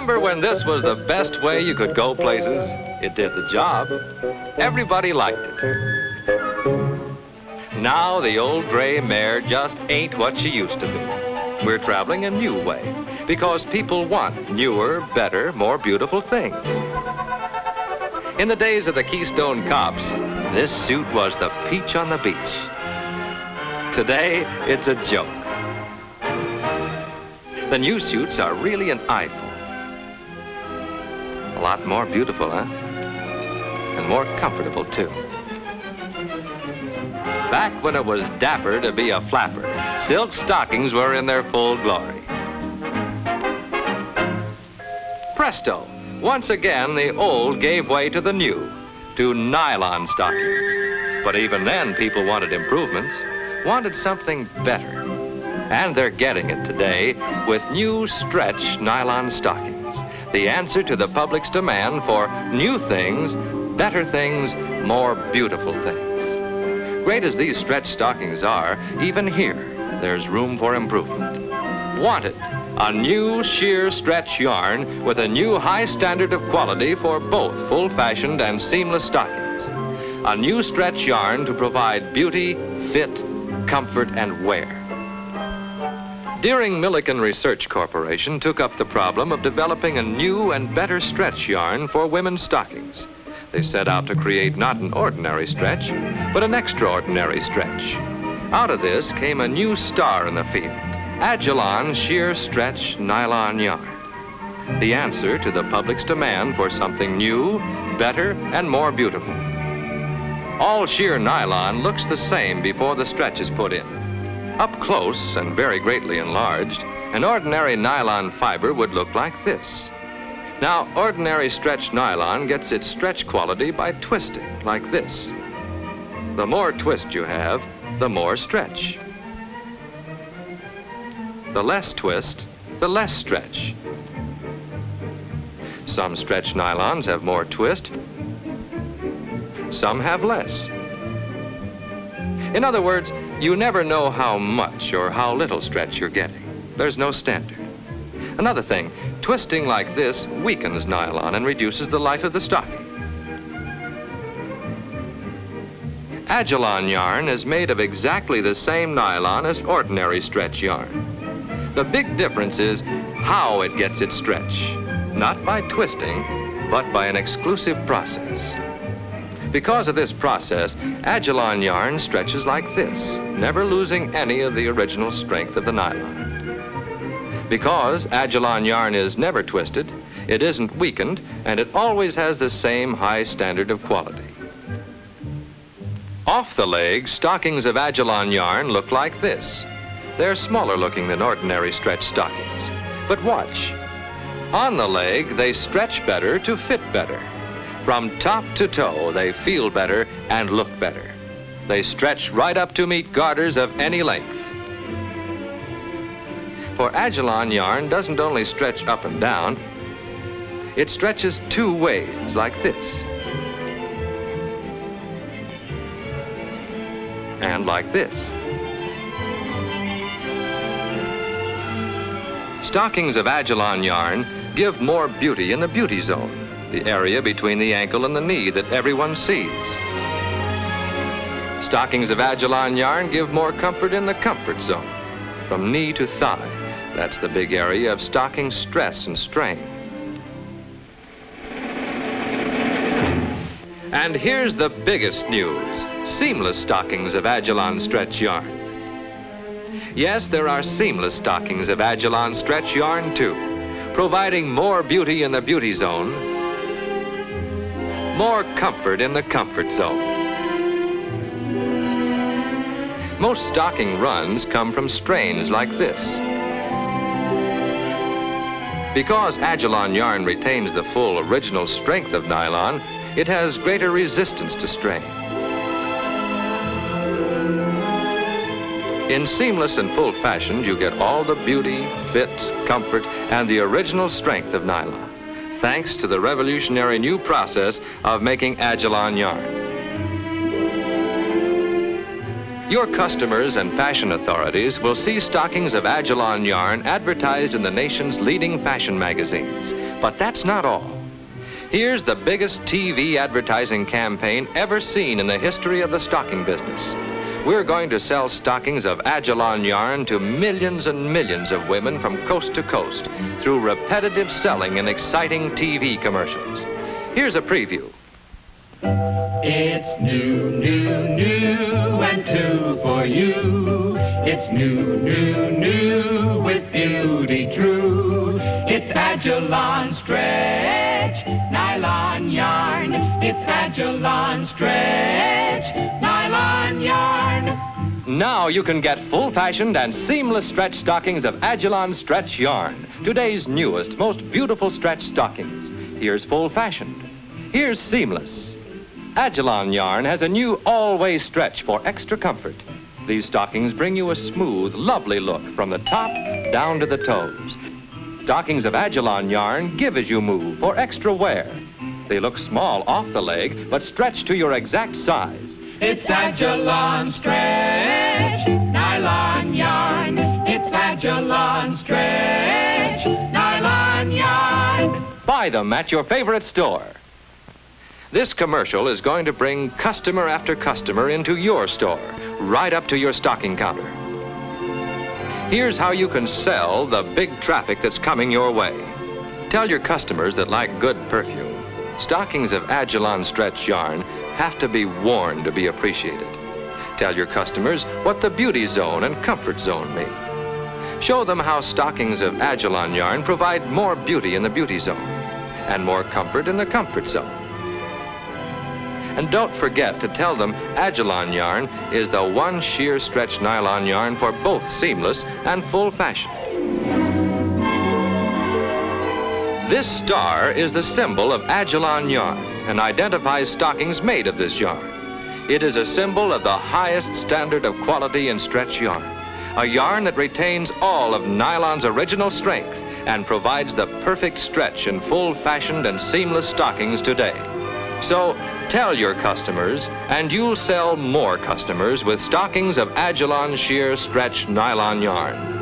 Remember when this was the best way you could go places? It did the job. Everybody liked it. Now the old gray mare just ain't what she used to be. We're traveling a new way because people want newer, better, more beautiful things. In the days of the Keystone Cops, this suit was the peach on the beach. Today, it's a joke. The new suits are really an eyeful. A lot more beautiful, huh? And more comfortable, too. Back when it was dapper to be a flapper, silk stockings were in their full glory. Presto! Once again, the old gave way to the new, to nylon stockings. But even then, people wanted improvements, wanted something better. And they're getting it today with new stretch nylon stockings, the answer to the public's demand for new things, better things, more beautiful things. Great as these stretch stockings are, even here, there's room for improvement. Wanted, a new sheer stretch yarn with a new high standard of quality for both full-fashioned and seamless stockings. A new stretch yarn to provide beauty, fit, comfort, and wear. Deering Milliken Research Corporation took up the problem of developing a new and better stretch yarn for women's stockings. They set out to create not an ordinary stretch, but an extraordinary stretch. Out of this came a new star in the field, Agilon Sheer Stretch Nylon Yarn. The answer to the public's demand for something new, better, and more beautiful. All sheer nylon looks the same before the stretch is put in. Up close and very greatly enlarged, an ordinary nylon fiber would look like this. Now, ordinary stretch nylon gets its stretch quality by twisting, like this. The more twist you have, the more stretch. The less twist, the less stretch. Some stretch nylons have more twist, some have less. In other words, you never know how much or how little stretch you're getting. There's no standard. Another thing, twisting like this weakens nylon and reduces the life of the stocking. Agilon yarn is made of exactly the same nylon as ordinary stretch yarn. The big difference is how it gets its stretch, not by twisting, but by an exclusive process. Because of this process, Agilon yarn stretches like this, never losing any of the original strength of the nylon. Because Agilon yarn is never twisted, it isn't weakened, and it always has the same high standard of quality. Off the leg, stockings of Agilon yarn look like this. They're smaller looking than ordinary stretch stockings. But watch. On the leg, they stretch better to fit better. From top to toe, they feel better and look better. They stretch right up to meet garters of any length. For Agilon yarn doesn't only stretch up and down, it stretches two ways, like this. And like this. Stockings of Agilon yarn give more beauty in the beauty zone, the area between the ankle and the knee that everyone sees. Stockings of Agilon yarn give more comfort in the comfort zone, from knee to thigh. That's the big area of stocking stress and strain. And here's the biggest news, seamless stockings of Agilon stretch yarn. Yes, there are seamless stockings of Agilon stretch yarn too, providing more beauty in the beauty zone, more comfort in the comfort zone. Most stocking runs come from strains like this. Because Agilon yarn retains the full original strength of nylon, it has greater resistance to strain. In seamless and full-fashioned, you get all the beauty, fit, comfort, and the original strength of nylon, thanks to the revolutionary new process of making Agilon yarn. Your customers and fashion authorities will see stockings of Agilon yarn advertised in the nation's leading fashion magazines, But that's not all. Here's the biggest TV advertising campaign ever seen in the history of the stocking business. We're going to sell stockings of Agilon yarn to millions and millions of women from coast to coast through repetitive selling and exciting TV commercials. Here's a preview. It's new, new, new, and two for you. It's new, new, new, with beauty true. It's Agilon stretch, nylon yarn. It's Agilon stretch, nylon yarn. Now you can get full-fashioned and seamless stretch stockings of Agilon stretch yarn, today's newest, most beautiful stretch stockings. Here's full-fashioned. Here's seamless. Agilon yarn has a new all-way stretch for extra comfort. These stockings bring you a smooth, lovely look from the top down to the toes. Stockings of Agilon yarn give as you move for extra wear. They look small off the leg, but stretch to your exact size. It's Agilon stretch, nylon yarn. It's Agilon stretch, nylon yarn. Buy them at your favorite store. This commercial is going to bring customer after customer into your store, right up to your stocking counter. Here's how you can sell the big traffic that's coming your way. Tell your customers that like good perfume, stockings of Agilon stretch yarn have to be worn to be appreciated. Tell your customers what the beauty zone and comfort zone mean. Show them how stockings of Agilon yarn provide more beauty in the beauty zone and more comfort in the comfort zone. And don't forget to tell them Agilon yarn is the one sheer stretch nylon yarn for both seamless and full fashion. This star is the symbol of Agilon yarn and identifies stockings made of this yarn. It is a symbol of the highest standard of quality in stretch yarn, a yarn that retains all of nylon's original strength and provides the perfect stretch in full-fashioned and seamless stockings today. So, tell your customers, and you'll sell more customers with stockings of Agilon sheer stretch nylon yarn.